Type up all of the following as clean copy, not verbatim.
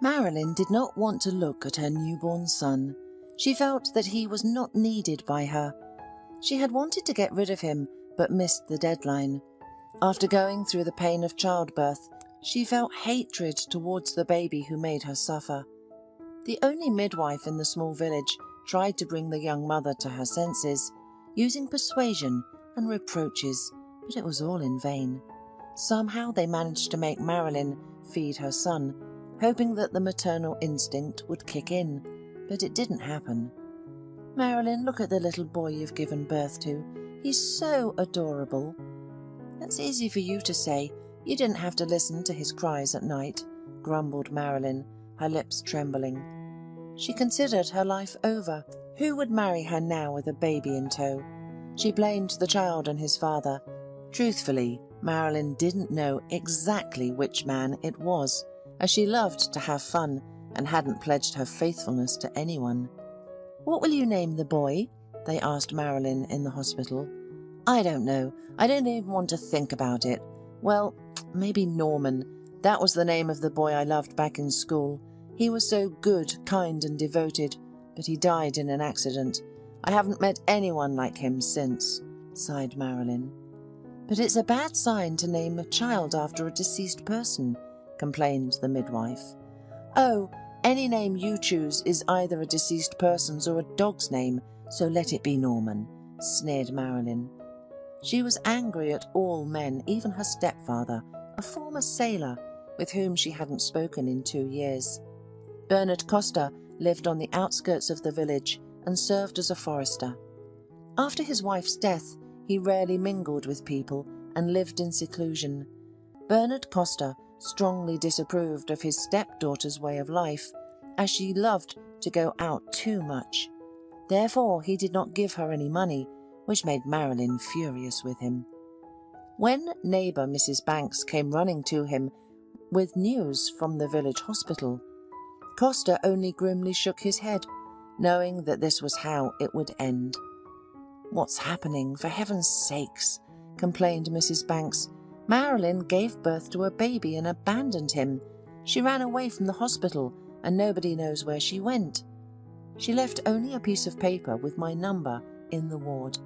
Marilyn did not want to look at her newborn son. She felt that he was not needed by her. She had wanted to get rid of him, but missed the deadline. After going through the pain of childbirth, she felt hatred towards the baby who made her suffer. The only midwife in the small village tried to bring the young mother to her senses, using persuasion and reproaches, but it was all in vain. Somehow they managed to make Marilyn feed her son, hoping that the maternal instinct would kick in, but it didn't happen. "Marilyn, look at the little boy you've given birth to. He's so adorable." "That's easy for you to say. You didn't have to listen to his cries at night," grumbled Marilyn, her lips trembling. She considered her life over. Who would marry her now with a baby in tow? She blamed the child and his father. Truthfully, Marilyn didn't know exactly which man it was, as she loved to have fun and hadn't pledged her faithfulness to anyone. "What will you name the boy?" they asked Marilyn in the hospital. "I don't know. I don't even want to think about it. Well, maybe Norman. That was the name of the boy I loved back in school. He was so good, kind and devoted, but he died in an accident. I haven't met anyone like him since," sighed Marilyn. "But it's a bad sign to name a child after a deceased person," complained the midwife. "Oh, any name you choose is either a deceased person's or a dog's name, so let it be Norman," sneered Marilyn. She was angry at all men, even her stepfather, a former sailor with whom she hadn't spoken in 2 years. Bernard Costa lived on the outskirts of the village and served as a forester. After his wife's death, he rarely mingled with people and lived in seclusion. Bernard Costa strongly disapproved of his stepdaughter's way of life, as she loved to go out too much. Therefore, he did not give her any money, which made Marilyn furious with him. When neighbour Mrs. Banks came running to him with news from the village hospital, Costa only grimly shook his head, knowing that this was how it would end. "What's happening, for heaven's sakes?" complained Mrs. Banks. "Marilyn gave birth to a baby and abandoned him. She ran away from the hospital and nobody knows where she went. She left only a piece of paper with my number in the ward.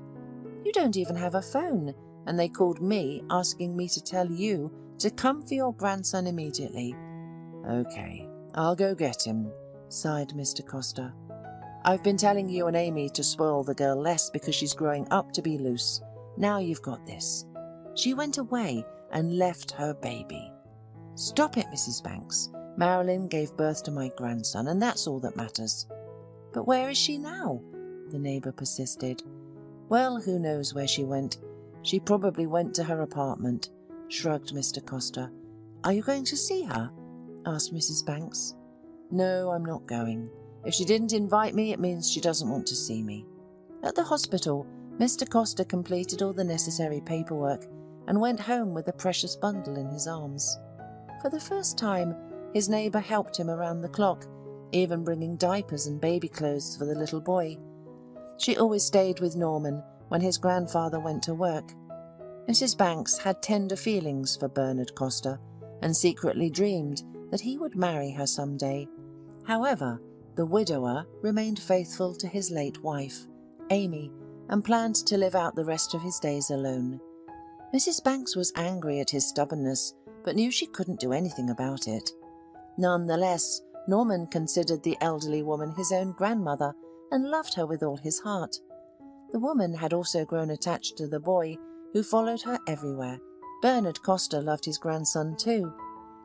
You don't even have a phone, and they called me asking me to tell you to come for your grandson immediately." "Okay, I'll go get him," sighed Mr. Costa. "I've been telling you and Amy to spoil the girl less because she's growing up to be loose. Now you've got this. She went away and left her baby." "Stop it, Mrs. Banks. Marilyn gave birth to my grandson, and that's all that matters." "But where is she now?" the neighbour persisted. "Well, who knows where she went? She probably went to her apartment," shrugged Mr. Costa. "Are you going to see her?" asked Mrs. Banks. "No, I'm not going. If she didn't invite me, it means she doesn't want to see me." At the hospital, Mr. Costa completed all the necessary paperwork and went home with a precious bundle in his arms. For the first time, his neighbour helped him around the clock, even bringing diapers and baby clothes for the little boy. She always stayed with Norman when his grandfather went to work. Mrs. Banks had tender feelings for Bernard Costa and secretly dreamed that he would marry her some day. However, the widower remained faithful to his late wife, Amy, and planned to live out the rest of his days alone. Mrs. Banks was angry at his stubbornness, but knew she couldn't do anything about it. Nonetheless, Norman considered the elderly woman his own grandmother and loved her with all his heart. The woman had also grown attached to the boy, who followed her everywhere. Bernard Costa loved his grandson too.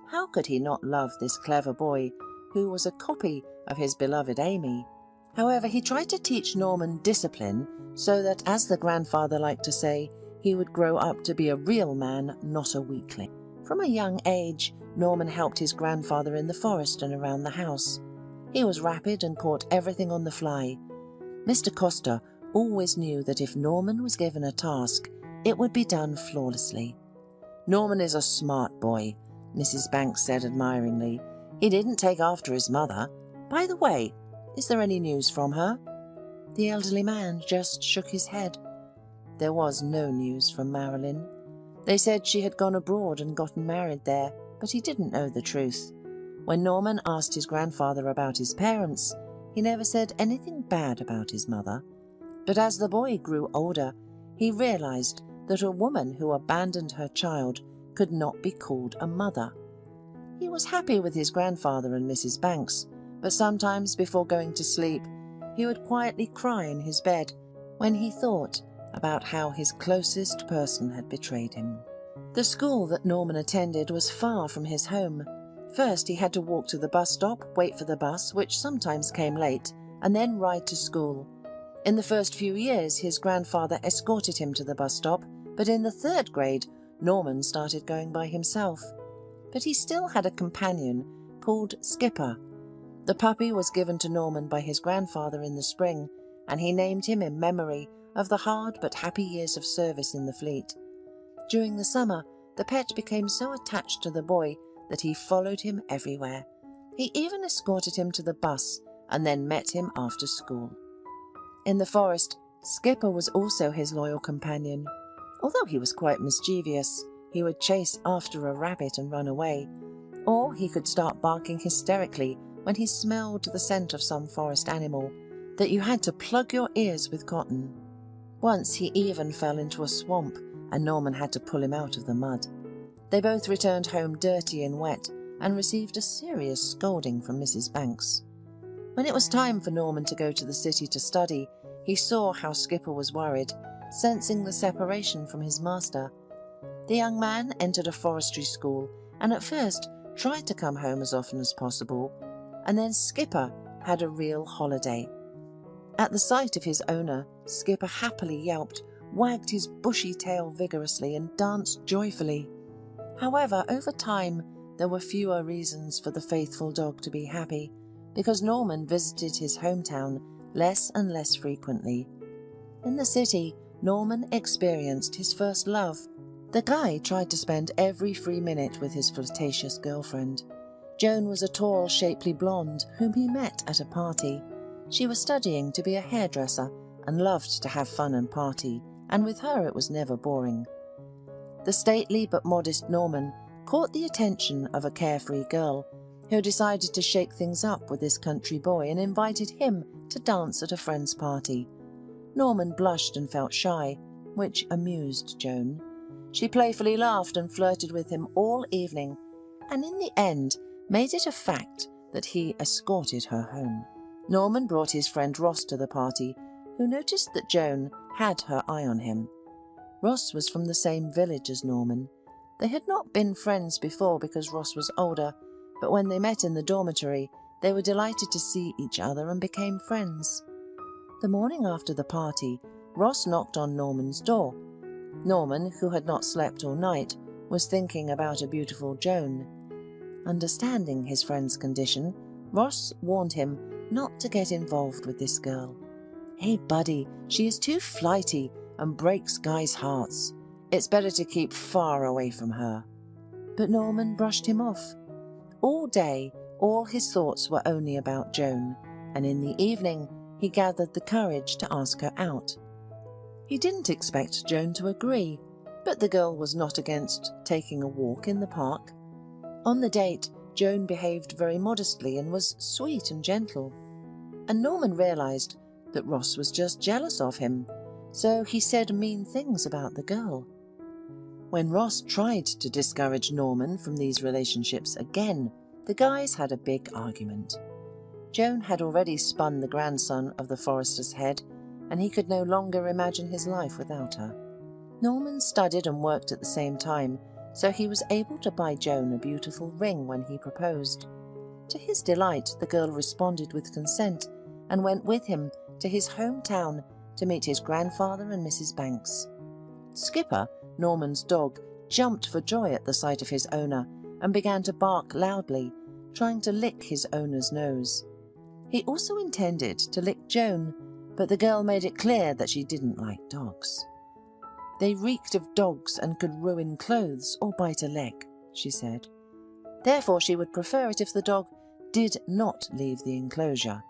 How could he not love this clever boy, who was a copy of his beloved Amy? However, he tried to teach Norman discipline so that, as the grandfather liked to say, he would grow up to be a real man, not a weakling. From a young age, Norman helped his grandfather in the forest and around the house. He was rapid and caught everything on the fly. Mr. Costa always knew that if Norman was given a task, it would be done flawlessly. "Norman is a smart boy," Mrs. Banks said admiringly. "He didn't take after his mother. By the way, is there any news from her?" The elderly man just shook his head. There was no news from Marilyn. They said she had gone abroad and gotten married there, but he didn't know the truth. When Norman asked his grandfather about his parents, he never said anything bad about his mother. But as the boy grew older, he realized that a woman who abandoned her child could not be called a mother. He was happy with his grandfather and Mrs. Banks, but sometimes before going to sleep, he would quietly cry in his bed when he thought about how his closest person had betrayed him. The school that Norman attended was far from his home. First, he had to walk to the bus stop, wait for the bus, which sometimes came late, and then ride to school. In the first few years, his grandfather escorted him to the bus stop, but in the 3rd grade, Norman started going by himself. But he still had a companion called Skipper. The puppy was given to Norman by his grandfather in the spring, and he named him in memory of the hard but happy years of service in the fleet. During the summer, the pet became so attached to the boy that he followed him everywhere. He even escorted him to the bus and then met him after school. In the forest, Skipper was also his loyal companion. Although he was quite mischievous, he would chase after a rabbit and run away, or he could start barking hysterically when he smelled the scent of some forest animal that you had to plug your ears with cotton. Once he even fell into a swamp, and Norman had to pull him out of the mud. They both returned home dirty and wet, and received a serious scolding from Mrs. Banks. When it was time for Norman to go to the city to study, he saw how Skipper was worried, sensing the separation from his master. The young man entered a forestry school, and at first tried to come home as often as possible, and then Skipper had a real holiday. At the sight of his owner, Skipper happily yelped, wagged his bushy tail vigorously, and danced joyfully. However, over time, there were fewer reasons for the faithful dog to be happy, because Norman visited his hometown less and less frequently. In the city, Norman experienced his first love. The guy tried to spend every free minute with his flirtatious girlfriend. Joan was a tall, shapely blonde whom he met at a party. She was studying to be a hairdresser and loved to have fun and party, and with her it was never boring. The stately but modest Norman caught the attention of a carefree girl who decided to shake things up with this country boy and invited him to dance at a friend's party. Norman blushed and felt shy, which amused Joan. She playfully laughed and flirted with him all evening, and in the end made it a fact that he escorted her home. Norman brought his friend Ross to the party, who noticed that Joan had her eye on him. Ross was from the same village as Norman. They had not been friends before because Ross was older, but when they met in the dormitory, they were delighted to see each other and became friends. The morning after the party, Ross knocked on Norman's door. Norman, who had not slept all night, was thinking about a beautiful Joan. Understanding his friend's condition, Ross warned him not to get involved with this girl. "Hey, buddy, she is too flighty and breaks guys' hearts. It's better to keep far away from her." But Norman brushed him off. All day, all his thoughts were only about Joan, and in the evening he gathered the courage to ask her out. He didn't expect Joan to agree, but the girl was not against taking a walk in the park. On the date, Joan behaved very modestly and was sweet and gentle, and Norman realized that Ross was just jealous of him, so he said mean things about the girl. When Ross tried to discourage Norman from these relationships again, the guys had a big argument. Joan had already spun the grandson of the forester's head, and he could no longer imagine his life without her. Norman studied and worked at the same time, so he was able to buy Joan a beautiful ring when he proposed. To his delight, the girl responded with consent and went with him to his hometown to meet his grandfather and Mrs. Banks. Skipper, Norman's dog, jumped for joy at the sight of his owner and began to bark loudly, trying to lick his owner's nose. He also intended to lick Joan, but the girl made it clear that she didn't like dogs. "They reeked of dogs and could ruin clothes or bite a leg," she said. Therefore she would prefer it if the dog did not leave the enclosure.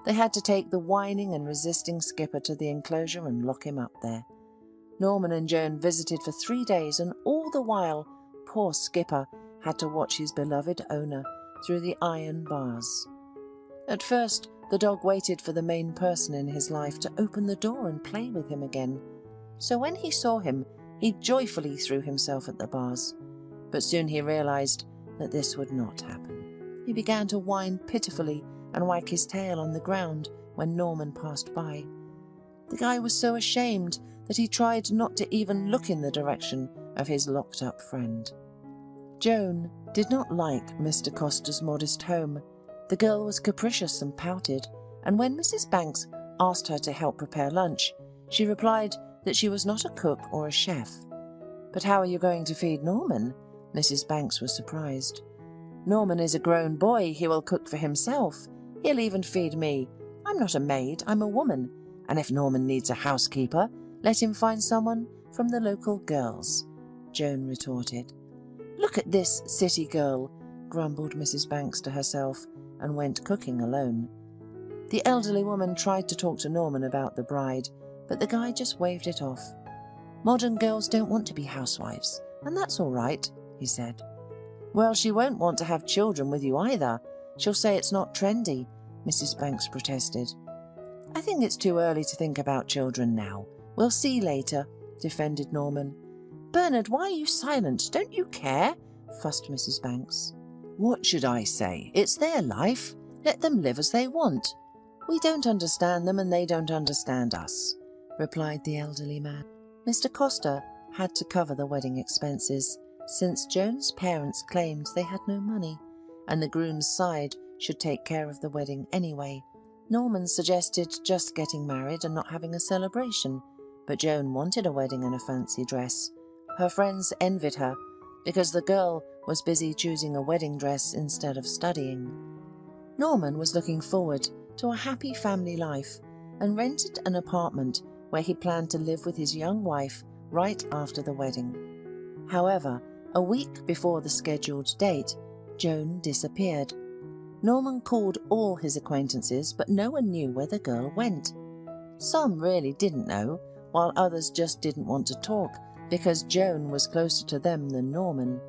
They had to take the whining and resisting Skipper to the enclosure and lock him up there. Norman and Joan visited for 3 days, and all the while poor Skipper had to watch his beloved owner through the iron bars. At first, the dog waited for the main person in his life to open the door and play with him again. So when he saw him, he joyfully threw himself at the bars. But soon he realized that this would not happen. He began to whine pitifully and wag his tail on the ground when Norman passed by. The guy was so ashamed that he tried not to even look in the direction of his locked-up friend. Joan did not like Mr. Costa's modest home. The girl was capricious and pouted, and when Mrs. Banks asked her to help prepare lunch, she replied that she was not a cook or a chef. "But how are you going to feed Norman?" Mrs. Banks was surprised. "Norman is a grown boy. He will cook for himself. He'll even feed me. I'm not a maid, I'm a woman. And if Norman needs a housekeeper, let him find someone from the local girls," Joan retorted. "Look at this city girl," grumbled Mrs. Banks to herself, and went cooking alone. The elderly woman tried to talk to Norman about the bride, but the guy just waved it off. "Modern girls don't want to be housewives, and that's all right," he said. "Well, she won't want to have children with you either. She'll say it's not trendy," Mrs. Banks protested. "I think it's too early to think about children now. We'll see later," defended Norman. "Bernard, why are you silent? Don't you care?" fussed Mrs. Banks. "What should I say? It's their life. Let them live as they want. We don't understand them and they don't understand us," replied the elderly man. Mr. Costa had to cover the wedding expenses, since Joan's parents claimed they had no money, and the groom's side should take care of the wedding anyway. Norman suggested just getting married and not having a celebration, but Joan wanted a wedding and a fancy dress. Her friends envied her because the girl was busy choosing a wedding dress instead of studying. Norman was looking forward to a happy family life and rented an apartment where he planned to live with his young wife right after the wedding. However, a week before the scheduled date, Joan disappeared. Norman called all his acquaintances, but no one knew where the girl went. Some really didn't know, while others just didn't want to talk because Joan was closer to them than Norman.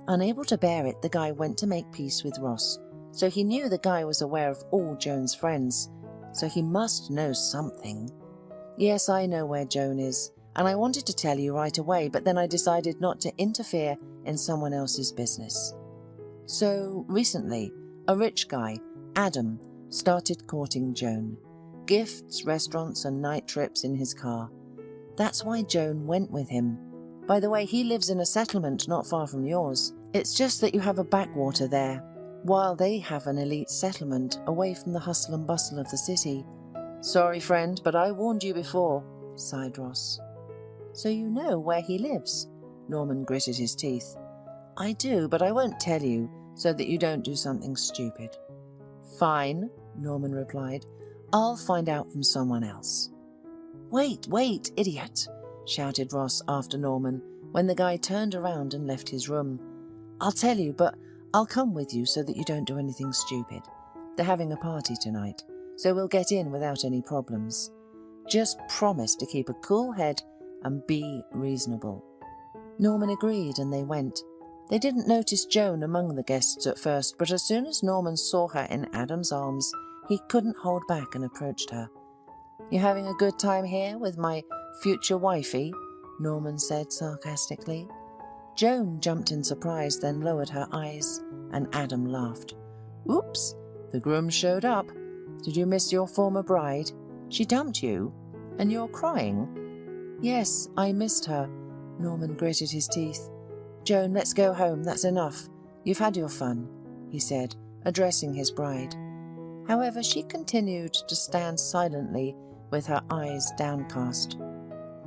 Unable to bear it, the guy went to make peace with Ross, so he knew the guy was aware of all Joan's friends, so he must know something. "Yes, I know where Joan is, and I wanted to tell you right away, but then I decided not to interfere in someone else's business." So, recently, a rich guy, Adam, started courting Joan. Gifts, restaurants, and night trips in his car. That's why Joan went with him. By the way, he lives in a settlement not far from yours. It's just that you have a backwater there, while they have an elite settlement away from the hustle and bustle of the city. "Sorry, friend, but I warned you before," sighed Ross. "So you know where he lives?" Norman gritted his teeth. "I do, but I won't tell you, so that you don't do something stupid." "Fine," Norman replied. "I'll find out from someone else." Wait, idiot!" shouted Ross after Norman when the guy turned around and left his room. "I'll tell you, but I'll come with you so that you don't do anything stupid. They're having a party tonight, so we'll get in without any problems. Just promise to keep a cool head and be reasonable." Norman agreed, and they went. They didn't notice Joan among the guests at first, but as soon as Norman saw her in Adam's arms, he couldn't hold back and approached her. "You having a good time here with my future wifey?" Norman said sarcastically. Joan jumped in surprise, then lowered her eyes, and Adam laughed. "Oops, the groom showed up. Did you miss your former bride? She dumped you, and you're crying?" "Yes, I missed her." Norman gritted his teeth. "Joan, let's go home, that's enough. You've had your fun," he said, addressing his bride. However, she continued to stand silently with her eyes downcast.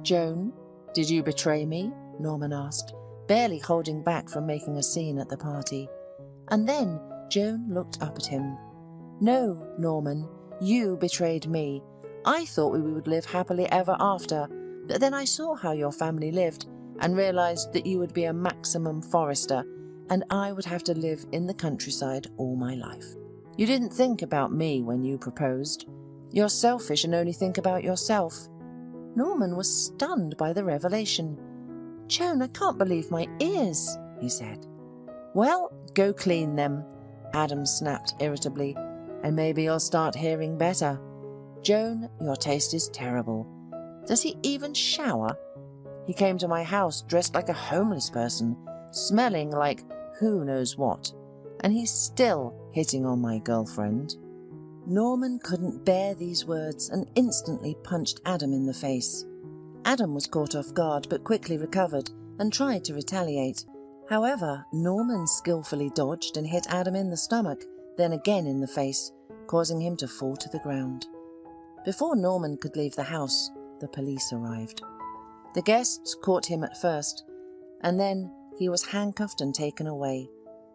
"Joan, did you betray me?" Norman asked, barely holding back from making a scene at the party. And then Joan looked up at him. "No, Norman, you betrayed me. I thought we would live happily ever after, but then I saw how your family lived and realized that you would be a maximum forester and I would have to live in the countryside all my life. You didn't think about me when you proposed. You're selfish and only think about yourself." Norman was stunned by the revelation. "Joan, I can't believe my ears," he said. "Well, go clean them." Adam snapped irritably, "and maybe you'll start hearing better. Joan, your taste is terrible. Does he even shower? He came to my house dressed like a homeless person, smelling like who knows what, and he's still hitting on my girlfriend." Norman couldn't bear these words and instantly punched Adam in the face. Adam was caught off guard but quickly recovered and tried to retaliate. However, Norman skillfully dodged and hit Adam in the stomach, then again in the face, causing him to fall to the ground. Before Norman could leave the house, the police arrived. The guests caught him at first, and then he was handcuffed and taken away.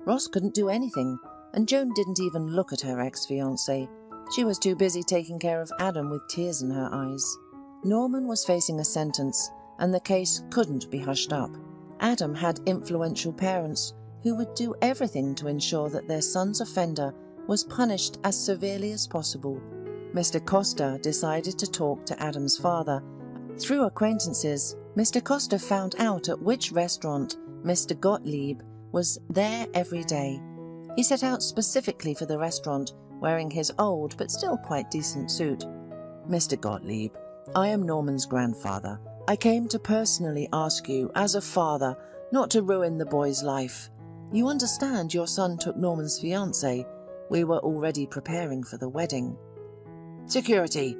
Ross couldn't do anything, and Joan didn't even look at her ex-fiancé. She was too busy taking care of Adam with tears in her eyes. Norman was facing a sentence, and the case couldn't be hushed up. Adam had influential parents who would do everything to ensure that their son's offender was punished as severely as possible. Mr. Costa decided to talk to Adam's father. Through acquaintances, Mr. Costa found out at which restaurant Mr. Gottlieb was there every day. He set out specifically for the restaurant, wearing his old but still quite decent suit. "Mr. Gottlieb, I am Norman's grandfather. I came to personally ask you, as a father, not to ruin the boy's life. You understand your son took Norman's fiancée. We were already preparing for the wedding." "Security!"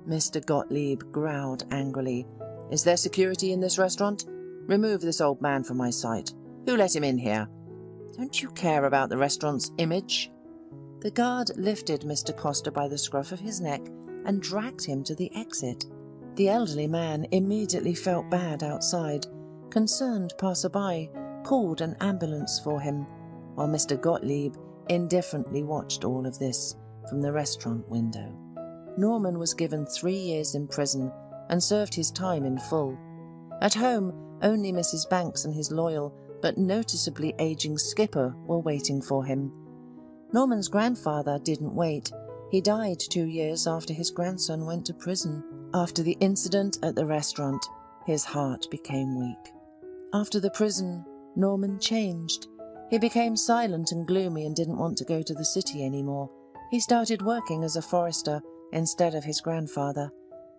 Mr. Gottlieb growled angrily. "Is there security in this restaurant? Remove this old man from my sight. Who let him in here? Don't you care about the restaurant's image?" The guard lifted Mr. Costa by the scruff of his neck and dragged him to the exit. The elderly man immediately felt bad outside. Concerned passerby called an ambulance for him, while Mr. Gottlieb indifferently watched all of this from the restaurant window. Norman was given 3 years in prison and served his time in full. At home, only Mrs. Banks and his loyal but noticeably aging skipper were waiting for him. Norman's grandfather didn't wait. He died 2 years after his grandson went to prison. After the incident at the restaurant, his heart became weak. After the prison, Norman changed. He became silent and gloomy and didn't want to go to the city anymore. He started working as a forester instead of his grandfather.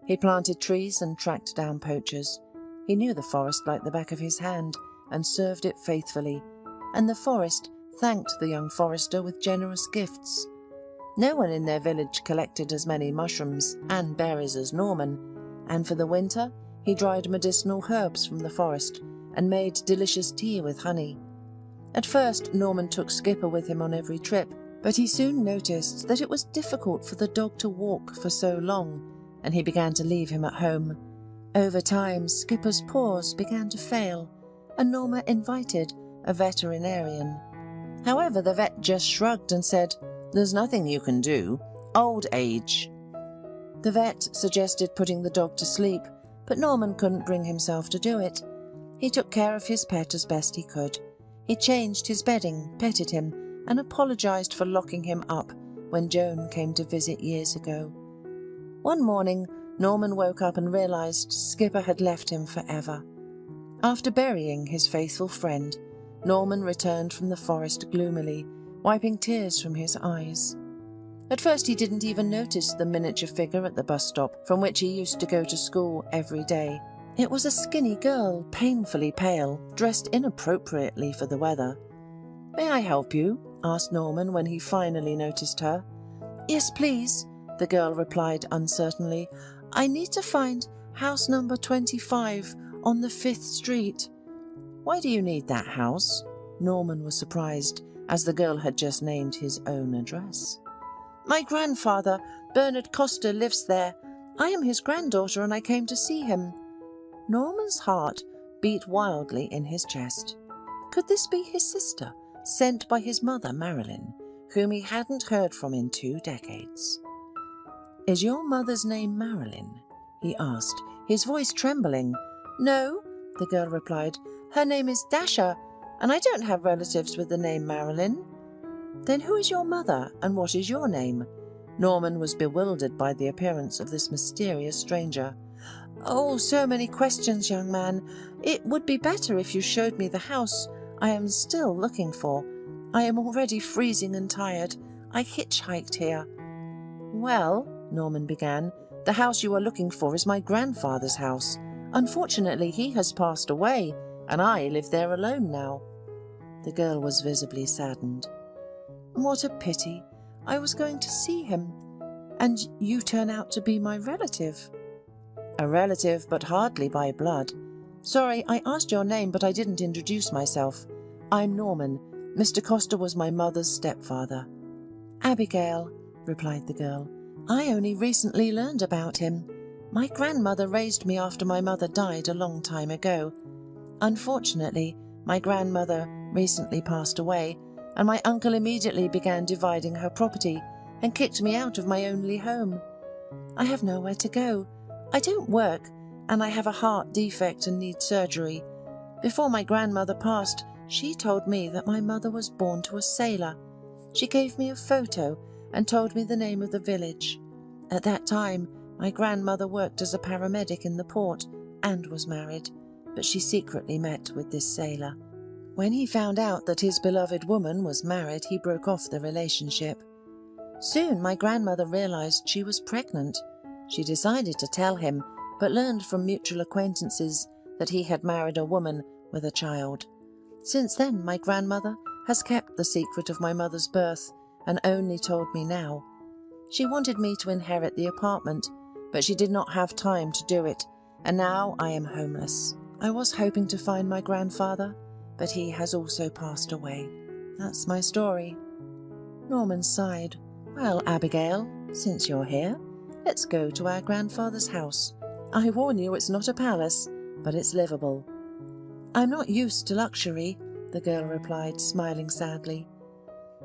He planted trees and tracked down poachers. He knew the forest like the back of his hand and served it faithfully, and the forest thanked the young forester with generous gifts. No one in their village collected as many mushrooms and berries as Norman, and for the winter he dried medicinal herbs from the forest and made delicious tea with honey. At first Norman took Skipper with him on every trip, but he soon noticed that it was difficult for the dog to walk for so long, and he began to leave him at home. Over time, Skipper's paws began to fail, and Norma invited a veterinarian. However, the vet just shrugged and said, "There's nothing you can do. Old age." The vet suggested putting the dog to sleep, but Norman couldn't bring himself to do it. He took care of his pet as best he could. He changed his bedding, petted him, and apologized for locking him up when Joan came to visit years ago. One morning, Norman woke up and realized Skipper had left him forever. After burying his faithful friend, Norman returned from the forest gloomily, wiping tears from his eyes. At first he didn't even notice the miniature figure at the bus stop from which he used to go to school every day. It was a skinny girl, painfully pale, dressed inappropriately for the weather. "May I help you?" asked Norman when he finally noticed her. "Yes, please," the girl replied uncertainly. "I need to find house number 25 on the 5th Street. "Why do you need that house?" Norman was surprised, as the girl had just named his own address. "My grandfather, Bernard Costa, lives there. I am his granddaughter and I came to see him." Norman's heart beat wildly in his chest. Could this be his sister, sent by his mother, Marilyn, whom he hadn't heard from in 2 decades? "Is your mother's name Marilyn?" he asked, his voice trembling. "No," the girl replied. "Her name is Dasha, and I don't have relatives with the name Marilyn." "Then who is your mother, and what is your name?" Norman was bewildered by the appearance of this mysterious stranger. "Oh, so many questions, young man. It would be better if you showed me the house I am still looking for. I am already freezing and tired. I hitchhiked here." "Well," Norman began, "the house you are looking for is my grandfather's house. Unfortunately, he has passed away, and I live there alone now." The girl was visibly saddened. "What a pity. I was going to see him. And you turn out to be my relative." "A relative, but hardly by blood. Sorry, I asked your name, but I didn't introduce myself. I'm Norman. Mr. Costa was my mother's stepfather." "Abigail," replied the girl. "I only recently learned about him. My grandmother raised me after my mother died a long time ago. Unfortunately, my grandmother recently passed away, and my uncle immediately began dividing her property and kicked me out of my only home. I have nowhere to go. I don't work, and I have a heart defect and need surgery. Before my grandmother passed, she told me that my mother was born to a sailor. She gave me a photo and told me the name of the village. At that time, my grandmother worked as a paramedic in the port and was married, but she secretly met with this sailor. When he found out that his beloved woman was married, he broke off the relationship. Soon my grandmother realized she was pregnant. She decided to tell him, but learned from mutual acquaintances that he had married a woman with a child. Since then, my grandmother has kept the secret of my mother's birth and only told me now. She wanted me to inherit the apartment, but she did not have time to do it, and now I am homeless. I was hoping to find my grandfather, but he has also passed away. That's my story." Norman sighed. "Well, Abigail, since you're here, let's go to our grandfather's house. I warn you, it's not a palace, but it's livable." "I'm not used to luxury," the girl replied, smiling sadly.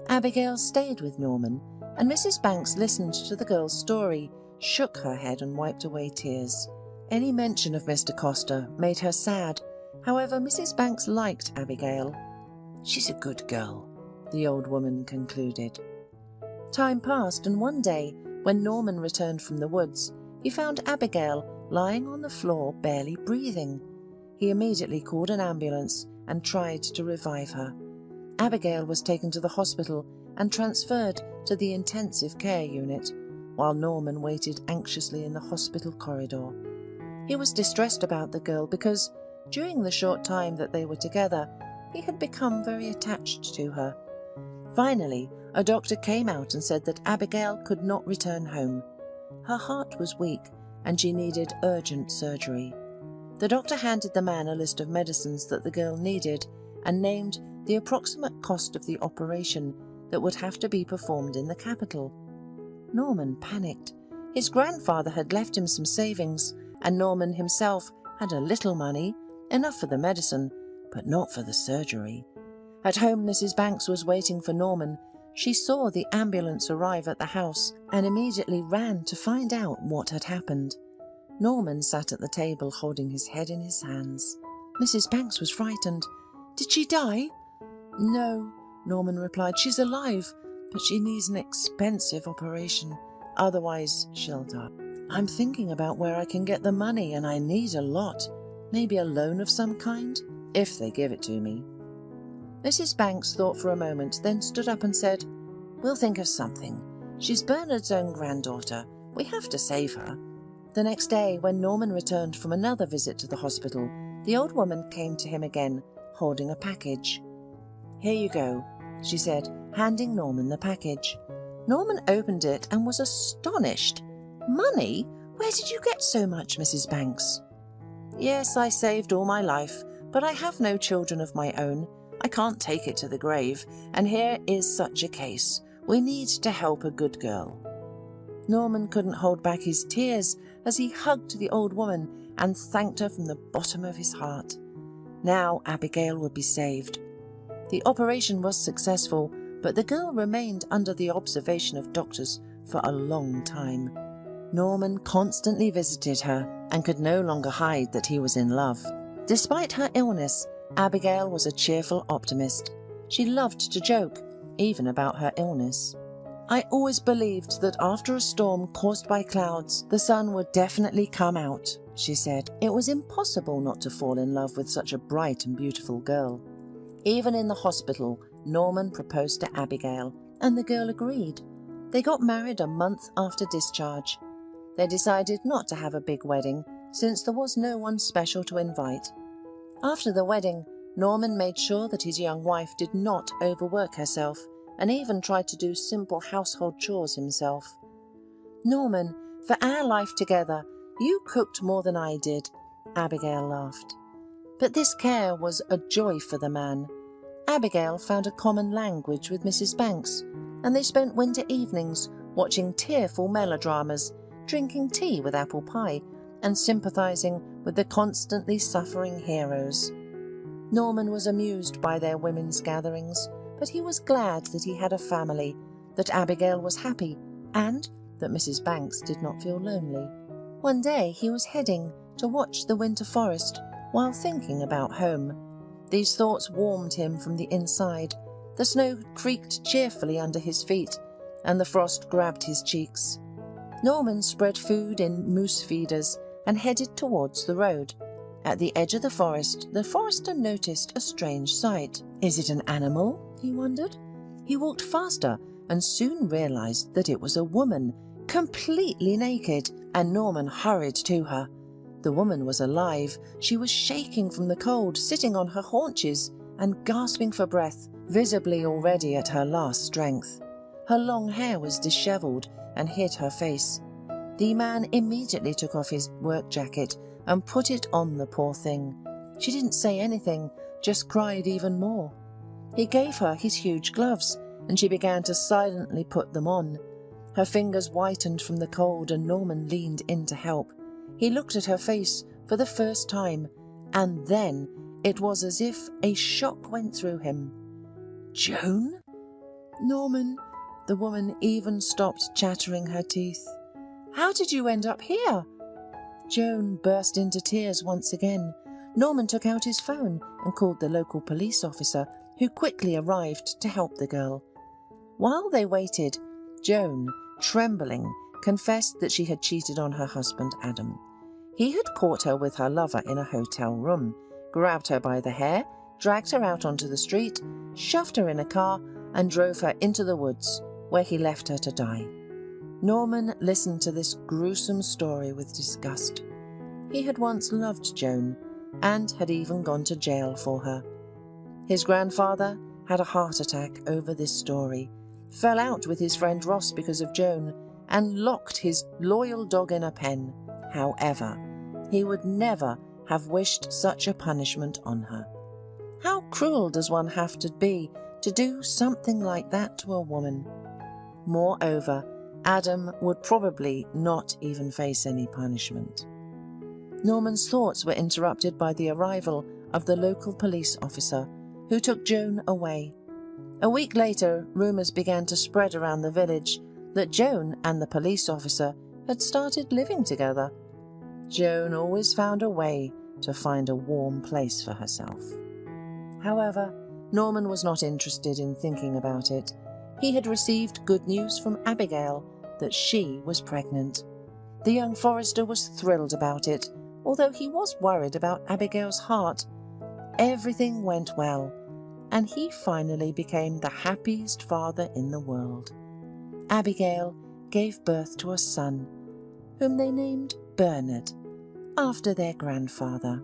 Abigail stayed with Norman, and Mrs. Banks listened to the girl's story, shook her head and wiped away tears. Any mention of Mr. Costa made her sad. However, Mrs. Banks liked Abigail. "She's a good girl," the old woman concluded. Time passed, and one day, when Norman returned from the woods, he found Abigail lying on the floor, barely breathing. He immediately called an ambulance and tried to revive her. Abigail was taken to the hospital and transferred to the intensive care unit, while Norman waited anxiously in the hospital corridor. He was distressed about the girl because, during the short time that they were together, he had become very attached to her. Finally, a doctor came out and said that Abigail could not return home. Her heart was weak and she needed urgent surgery. The doctor handed the man a list of medicines that the girl needed and named the approximate cost of the operation that would have to be performed in the capital. Norman panicked. His grandfather had left him some savings, and Norman himself had a little money, enough for the medicine, but not for the surgery. At home, Mrs. Banks was waiting for Norman. She saw the ambulance arrive at the house and immediately ran to find out what had happened. Norman sat at the table holding his head in his hands. Mrs. Banks was frightened. "Did she die?" "No," Norman replied. "She's alive, but she needs an expensive operation. Otherwise, she'll die. I'm thinking about where I can get the money, and I need a lot. Maybe a loan of some kind, if they give it to me." Mrs. Banks thought for a moment, then stood up and said, "We'll think of something. She's Bernard's own granddaughter. We have to save her." The next day, when Norman returned from another visit to the hospital, the old woman came to him again, holding a package. "Here you go," she said, handing Norman the package. Norman opened it and was astonished. "Money? Where did you get so much, Mrs. Banks?" "Yes, I saved all my life, but I have no children of my own. I can't take it to the grave, and here is such a case. We need to help a good girl." Norman couldn't hold back his tears as he hugged the old woman and thanked her from the bottom of his heart. Now Abigail would be saved. The operation was successful, but the girl remained under the observation of doctors for a long time. Norman constantly visited her and could no longer hide that he was in love. Despite her illness, Abigail was a cheerful optimist. She loved to joke, even about her illness. "I always believed that after a storm caused by clouds, the sun would definitely come out," she said. "It was impossible not to fall in love with such a bright and beautiful girl." Even in the hospital, Norman proposed to Abigail, and the girl agreed. They got married a month after discharge. They decided not to have a big wedding, since there was no one special to invite. After the wedding, Norman made sure that his young wife did not overwork herself, and even tried to do simple household chores himself. "Norman, for our life together, you cooked more than I did," Abigail laughed. But this care was a joy for the man. Abigail found a common language with Mrs. Banks, and they spent winter evenings watching tearful melodramas, drinking tea with apple pie, and sympathizing with the constantly suffering heroes. Norman was amused by their women's gatherings, but he was glad that he had a family, that Abigail was happy, and that Mrs. Banks did not feel lonely. One day he was heading to watch the winter forest while thinking about home. These thoughts warmed him from the inside. The snow creaked cheerfully under his feet, and the frost grabbed his cheeks. Norman spread food in moose feeders and headed towards the road. At the edge of the forester noticed a strange sight. "Is it an animal?" he wondered. He walked faster and soon realized that it was a woman, completely naked, and Norman hurried to her. The woman was alive. She was shaking from the cold, sitting on her haunches and gasping for breath, visibly already at her last strength. Her long hair was dishevelled and hid her face. The man immediately took off his work jacket and put it on the poor thing. She didn't say anything, just cried even more. He gave her his huge gloves, and she began to silently put them on. Her fingers whitened from the cold, and Norman leaned in to help. He looked at her face for the first time, and then it was as if a shock went through him. "Joan?" "Norman." The woman even stopped chattering her teeth. "How did you end up here?" Joan burst into tears once again. Norman took out his phone and called the local police officer, who quickly arrived to help the girl. While they waited, Joan, trembling, confessed that she had cheated on her husband Adam. He had caught her with her lover in a hotel room, grabbed her by the hair, dragged her out onto the street, shoved her in a car, and drove her into the woods, where he left her to die. Norman listened to this gruesome story with disgust. He had once loved Joan, and had even gone to jail for her. His grandfather had a heart attack over this story, fell out with his friend Ross because of Joan, and locked his loyal dog in a pen. However, he would never have wished such a punishment on her. How cruel does one have to be to do something like that to a woman? Moreover, Adam would probably not even face any punishment. Norman's thoughts were interrupted by the arrival of the local police officer, who took Joan away. A week later, rumours began to spread around the village that Joan and the police officer had started living together. Joan always found a way to find a warm place for herself. However, Norman was not interested in thinking about it. He had received good news from Abigail that she was pregnant. The young forester was thrilled about it, although he was worried about Abigail's heart. Everything went well, and he finally became the happiest father in the world. Abigail gave birth to a son, whom they named Bernard, after their grandfather.